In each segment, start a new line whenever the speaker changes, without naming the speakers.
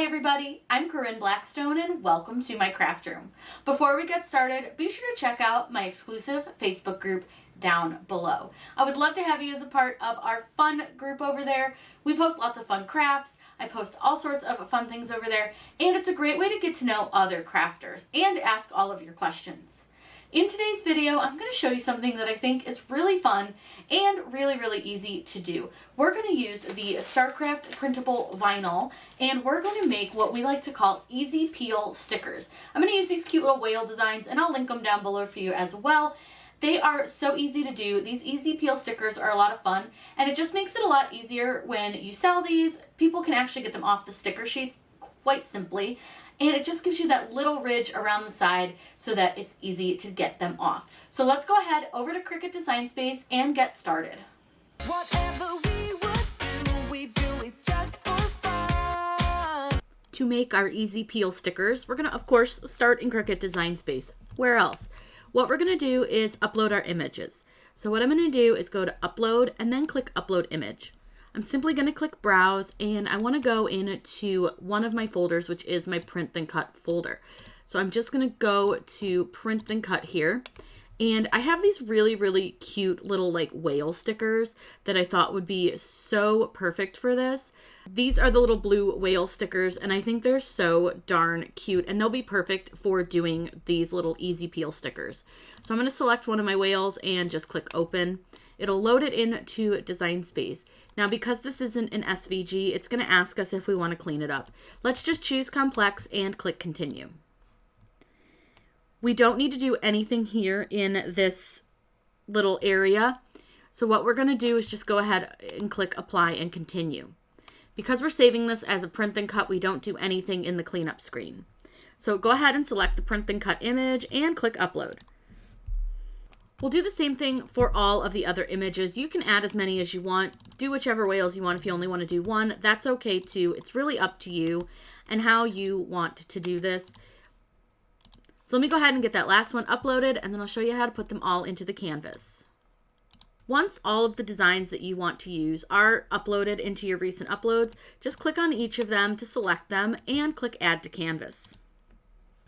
Hi everybody, I'm Corinne Blackstone and welcome to my craft room. Before we get started, be sure to check out my exclusive Facebook group down below. I would love to have you as a part of our fun group over there. We post lots of fun crafts, I post all sorts of fun things over there, and it's a great way to get to know other crafters and ask all of your questions. In today's video, I'm going to show you something that I think is really fun and really easy to do. We're going to use the StarCraft printable vinyl and we're going to make what we like to call easy peel stickers. I'm going to use these cute little whale designs and I'll link them down below for you as well. They are so easy to do. These easy peel stickers are a lot of fun and it just makes it a lot easier when you sell these. People can actually get them off the sticker sheets quite simply. And it just gives you that little ridge around the side so that it's easy to get them off. So let's go ahead over to Cricut Design Space and get started.
Whatever we would do, we do it just for fun.
To make our easy peel stickers, we're going to, of course, start in Cricut Design Space. Where else? What we're going to do is upload our images. So what I'm going to do is go to Upload and then click Upload Image. I'm simply going to click Browse and I want to go into one of my folders, which is my Print Then Cut folder. So I'm just going to go to Print Then Cut here. And I have these really cute little like whale stickers that I thought would be so perfect for this. These are the little blue whale stickers and I think they're so darn cute and they'll be perfect for doing these little easy peel stickers. So I'm going to select one of my whales and just click Open. It'll load it into Design Space. Now, because this isn't an SVG, it's going to ask us if we want to clean it up. Let's just choose Complex and click Continue. We don't need to do anything here in this little area. So what we're going to do is just go ahead and click Apply and Continue. Because we're saving this as a Print Then Cut, we don't do anything in the cleanup screen. So go ahead and select the Print Then Cut image and click Upload. We'll do the same thing for all of the other images. You can add as many as you want. Do whichever whales you want. If you only want to do one, that's okay too. It's really up to you and how you want to do this. So let me go ahead and get that last one uploaded and then I'll show you how to put them all into the canvas. Once all of the designs that you want to use are uploaded into your recent uploads, just click on each of them to select them and click Add to Canvas.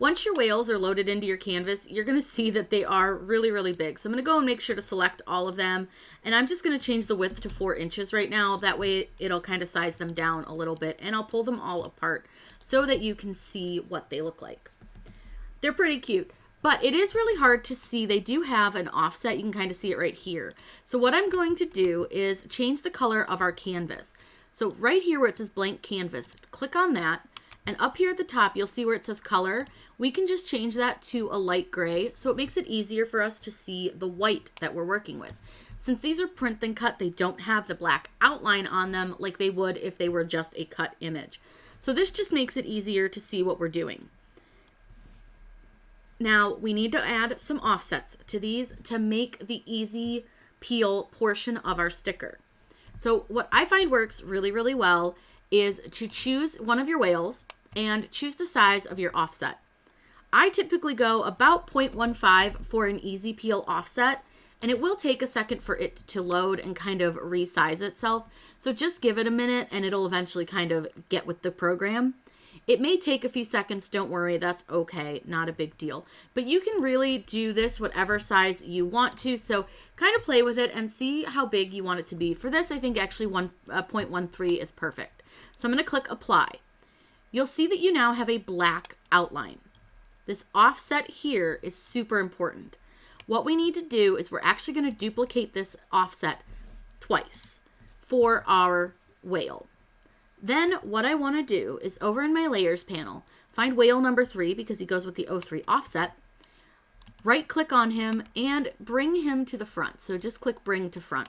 Once your whales are loaded into your canvas, you're going to see that they are really big. So I'm going to go and make sure to select all of them. And I'm just going to change the width to 4 inches right now. That way it'll kind of size them down a little bit. And I'll pull them all apart so that you can see what they look like. They're pretty cute. But it is really hard to see. They do have an offset. You can kind of see it right here. So what I'm going to do is change the color of our canvas. So right here where it says Blank Canvas, click on that. And up here at the top, you'll see where it says color. We can just change that to a light gray, so it makes it easier for us to see the white that we're working with. Since these are Print Then Cut, they don't have the black outline on them like they would if they were just a cut image. So this just makes it easier to see what we're doing. Now, we need to add some offsets to these to make the easy peel portion of our sticker. So what I find works really well is to choose one of your whales and choose the size of your offset. I typically go about 0.15 for an easy peel offset, and it will take a second for it to load and kind of resize itself. So just give it a minute and it'll eventually kind of get with the program. It may take a few seconds, don't worry, that's okay, not a big deal. But you can really do this whatever size you want to, so kind of play with it and see how big you want it to be. For this, I think actually 0.13 is perfect. So I'm going to click Apply. You'll see that you now have a black outline. This offset here is super important. What we need to do is we're actually going to duplicate this offset twice for our whale. Then what I want to do is over in my Layers panel, find whale number 3 because he goes with the 03 offset. Right click on him and bring him to the front. So just click Bring to Front.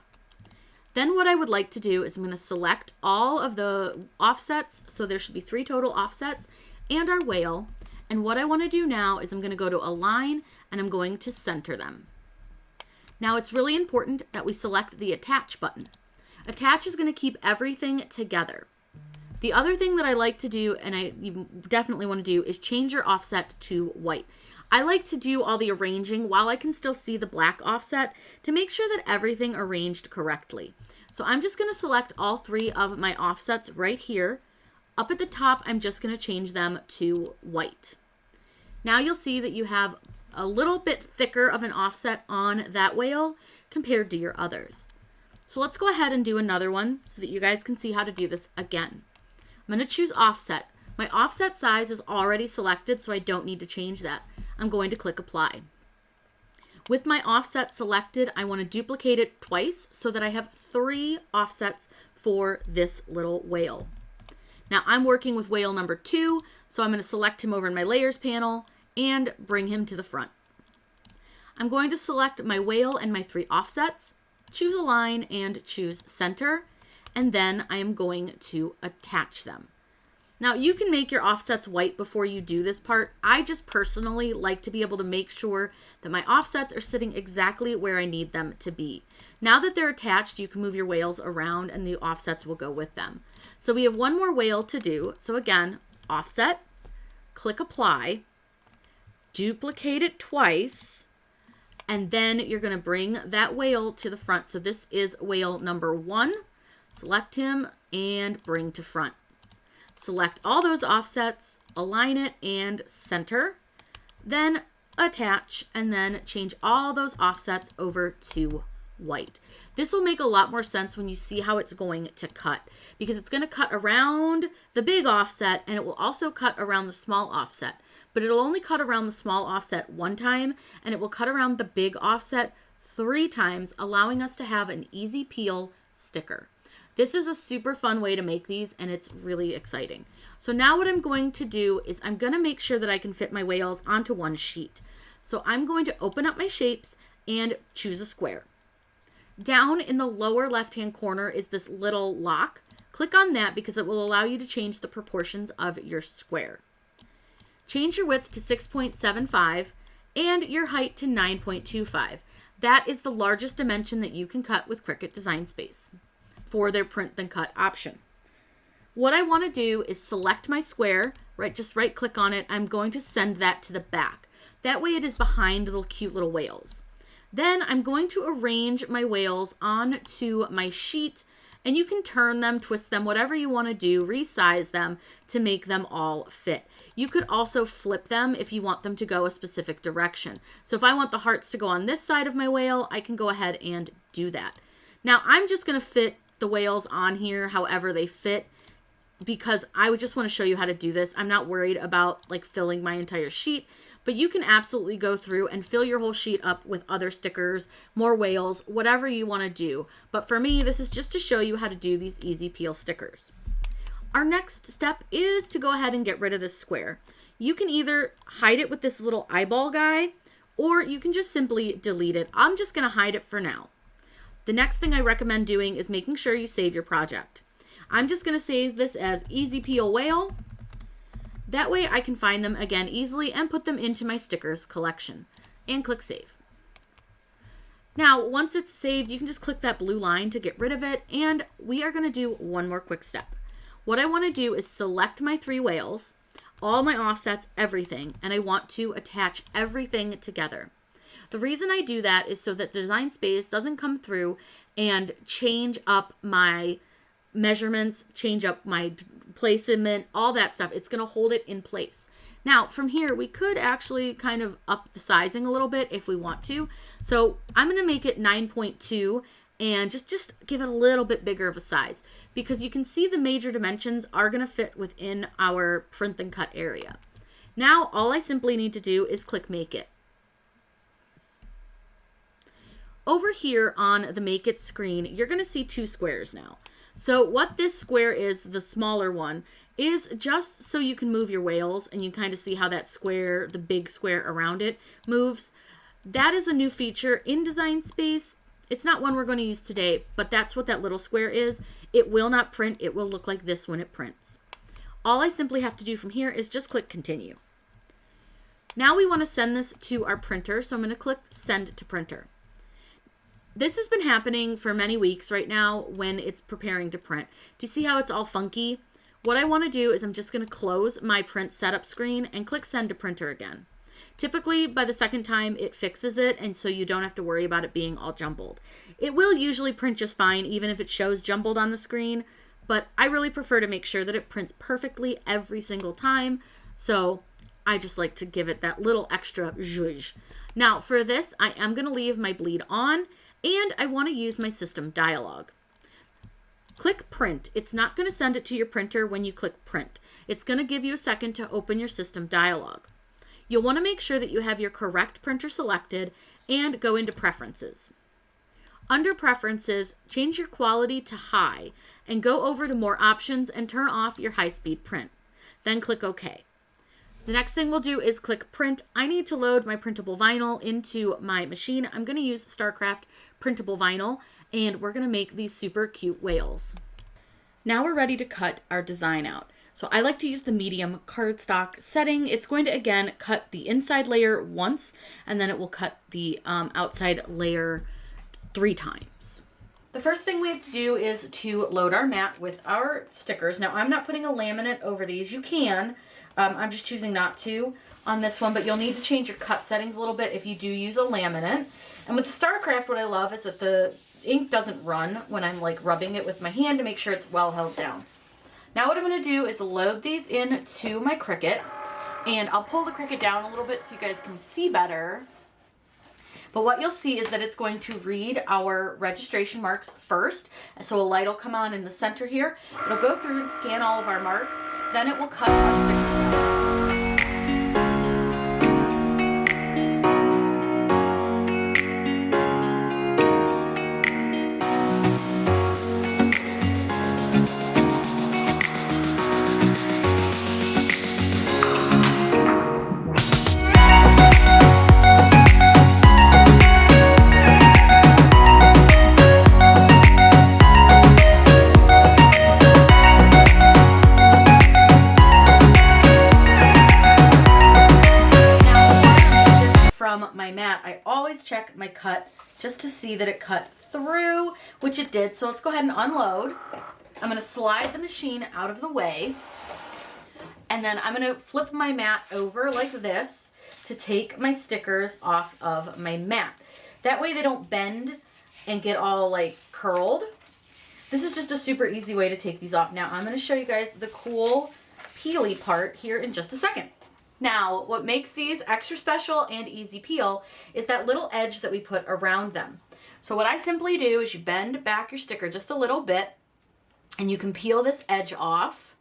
Then what I would like to do is I'm going to select all of the offsets. So there should be 3 total offsets and our whale. And what I want to do now is I'm going to go to Align and I'm going to center them. Now it's really important that we select the Attach button. Attach is going to keep everything together. The other thing that I like to do, and you definitely want to do, is change your offset to white. I like to do all the arranging while I can still see the black offset to make sure that everything arranged correctly. So I'm just going to select all 3 of my offsets right here, Up at the top, I'm just going to change them to white. Now you'll see that you have a little bit thicker of an offset on that whale compared to your others. So let's go ahead and do another one so that you guys can see how to do this again. I'm going to choose offset. My offset size is already selected, so I don't need to change that. I'm going to click apply. With my offset selected, I want to duplicate it twice so that I have 3 offsets for this little whale. Now I'm working with whale number 2, so I'm going to select him over in my layers panel and bring him to the front. I'm going to select my whale and my 3 offsets, choose align and choose center, and then I am going to attach them. Now you can make your offsets white before you do this part. I just personally like to be able to make sure that my offsets are sitting exactly where I need them to be. Now that they're attached, you can move your whales around and the offsets will go with them. So we have one more whale to do. So again, offset, click apply, duplicate it twice, and then you're going to bring that whale to the front. So this is whale number 1. Select him and bring to front. Select all those offsets, align it and center, then attach, and then change all those offsets over to white. This will make a lot more sense when you see how it's going to cut, because it's going to cut around the big offset and it will also cut around the small offset, but it'll only cut around the small offset 1 time and it will cut around the big offset 3 times, allowing us to have an easy peel sticker. This is a super fun way to make these, and it's really exciting. So now what I'm going to do is I'm going to make sure that I can fit my whales onto one sheet. So I'm going to open up my shapes and choose a square. Down in the lower left-hand corner is this little lock. Click on that because it will allow you to change the proportions of your square. Change your width to 6.75 and your height to 9.25. That is the largest dimension that you can cut with Cricut Design Space for their print then cut option. What I want to do is select my square, just right click on it. I'm going to send that to the back. That way it is behind the cute little whales. Then I'm going to arrange my whales onto my sheet, and you can turn them, twist them, whatever you want to do, resize them to make them all fit. You could also flip them if you want them to go a specific direction. So if I want the hearts to go on this side of my whale, I can go ahead and do that. Now I'm just going to fit the whales on here however they fit, because I would just want to show you how to do this. I'm not worried about like filling my entire sheet, but you can absolutely go through and fill your whole sheet up with other stickers, more whales, whatever you want to do. But for me, this is just to show you how to do these easy peel stickers. Our next step is to go ahead and get rid of this square. You can either hide it with this little eyeball guy, or you can just simply delete it. I'm just going to hide it for now. The next thing I recommend doing is making sure you save your project. I'm just going to save this as Easy Peel Whale. That way I can find them again easily and put them into my stickers collection. And click Save. Now, once it's saved, you can just click that blue line to get rid of it. And we are going to do one more quick step. What I want to do is select my 3 whales, all my offsets, everything, and I want to attach everything together. The reason I do that is so that Design Space doesn't come through and change up my measurements, change up my placement, all that stuff. It's going to hold it in place. Now, from here, we could actually kind of up the sizing a little bit if we want to. So I'm going to make it 9.2 and just give it a little bit bigger of a size, because you can see the major dimensions are going to fit within our print and cut area. Now, all I simply need to do is click Make It. Over here on the Make It screen, you're going to see 2 squares now. So what this square is, the smaller one, is just so you can move your whales and you kind of see how that square, the big square around it, moves. That is a new feature in Design Space. It's not one we're going to use today, but that's what that little square is. It will not print. It will look like this when it prints. All I simply have to do from here is just click Continue. Now we want to send this to our printer, so I'm going to click Send to Printer. This has been happening for many weeks right now when it's preparing to print. Do you see how it's all funky? What I want to do is I'm just going to close my print setup screen and click Send to Printer again. Typically, by the second time, it fixes it, and so you don't have to worry about it being all jumbled. It will usually print just fine, even if it shows jumbled on the screen, but I really prefer to make sure that it prints perfectly every single time. So I just like to give it that little extra zhuzh. Now for this, I am going to leave my bleed on, and I want to use my system dialog. Click print. It's not going to send it to your printer when you click print. It's going to give you a second to open your system dialog. You'll want to make sure that you have your correct printer selected and go into preferences. Under preferences, change your quality to high and go over to more options and turn off your high-speed print. Then click OK. The next thing we'll do is click print. I need to load my printable vinyl into my machine. I'm going to use StarCraft printable vinyl, and we're going to make these super cute whales. Now we're ready to cut our design out. So I like to use the medium cardstock setting. It's going to, again, cut the inside layer once, and then it will cut the outside layer 3 times. The first thing we have to do is to load our mat with our stickers. Now I'm not putting a laminate over these. You can. I'm just choosing not to on this one, but you'll need to change your cut settings a little bit if you do use a laminate. And with the StarCraft, what I love is that the ink doesn't run when I'm like rubbing it with my hand to make sure it's well held down. Now what I'm going to do is load these into my Cricut, and I'll pull the Cricut down a little bit so you guys can see better. But what you'll see is that it's going to read our registration marks first. And so a light will come on in the center here. It'll go through and scan all of our marks. Then it will cut our stickers out. My mat, I always check my cut just to see that it cut through, which it did. So let's go ahead and unload. I'm going to slide the machine out of the way, and then I'm going to flip my mat over like this to take my stickers off of my mat. That way they don't bend and get all like curled. This is just a super easy way to take these off. Now I'm going to show you guys the cool peely part here in just a second. Now, what makes these extra special and easy peel is that little edge that we put around them. So what I simply do is you bend back your sticker just a little bit, and you can peel this edge off.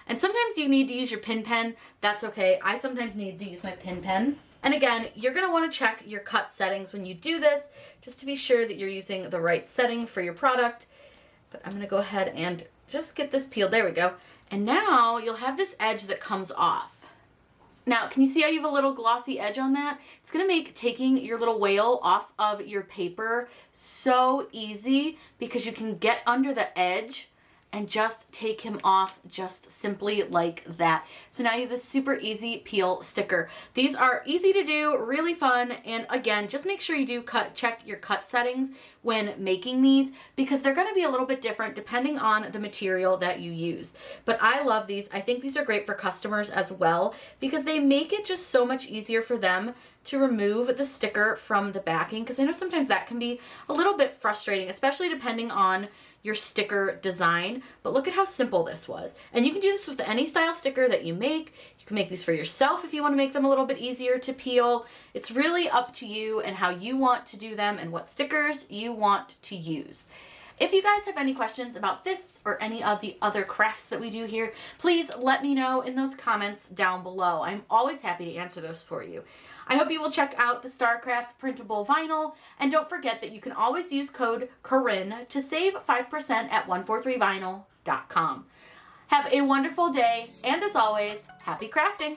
And sometimes you need to use your pin pen. That's okay. I sometimes need to use my pin pen. And again, you're going to want to check your cut settings when you do this, just to be sure that you're using the right setting for your product. But I'm going to go ahead and just get this peeled. There we go. And now you'll have this edge that comes off. Now, can you see how you have a little glossy edge on that? It's going to make taking your little whale off of your paper so easy, because you can get under the edge and just take him off just simply like that. So now you have this super easy peel sticker. These are easy to do, really fun, and again, just make sure you do check your cut settings when making these, because they're going to be a little bit different depending on the material that you use. But I love these. I think these are great for customers as well, because they make it just so much easier for them to remove the sticker from the backing, because I know sometimes that can be a little bit frustrating, especially depending on your sticker design. But look at how simple this was. And you can do this with any style sticker that you make. You can make these for yourself if you want to make them a little bit easier to peel. It's really up to you and how you want to do them and what stickers you want to use. If you guys have any questions about this or any of the other crafts that we do here, please let me know in those comments down below. I'm always happy to answer those for you. I hope you will check out the StarCraft printable vinyl, and don't forget that you can always use code Corinne to save 5% at 143vinyl.com. Have a wonderful day, and as always, happy crafting!